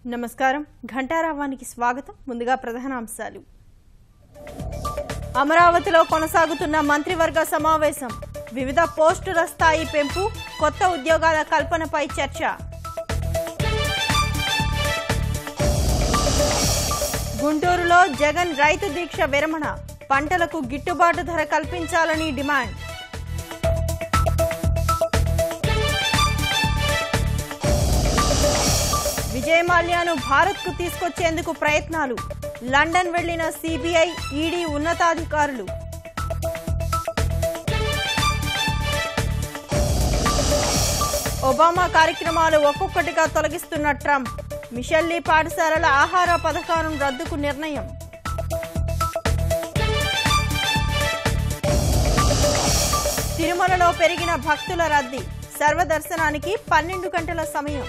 నమస్కారం ఘంటారావానికి స్వాగతం ముందుగా ప్రధానాంశాలు అమరావతిలో కొనసాగుతున్న మంత్రివర్గ సమావేశం వివిధ పోస్టుల స్థాయి పెంపు కొత్త ఉద్యోగాల కల్పనపై చర్చ గుంటూరులో జగన్ రైతు దీక్ష విరమణ పంటలకు గిట్టుబాటు ధర కల్పించాలని డిమాండ్ విజయ్ మాల్యాను భారత్కు తీసుకొచ్చేందుకు ప్రయత్నాలు లండన్ వెళ్లిన సిబిఐ ఈడీ ఉన్నతాధికారులు ఒబామా కార్యక్రమాలు ఒక్కొక్కటిగా తొలగిస్తున్న ట్రంప్ మిషెల్లీ పాఠశాలల ఆహార పథకం రద్దుకు నిర్ణయం తిరుమలలో పెరిగిన భక్తుల రద్దీ సర్వదర్శనానికి 12 గంటల సమయం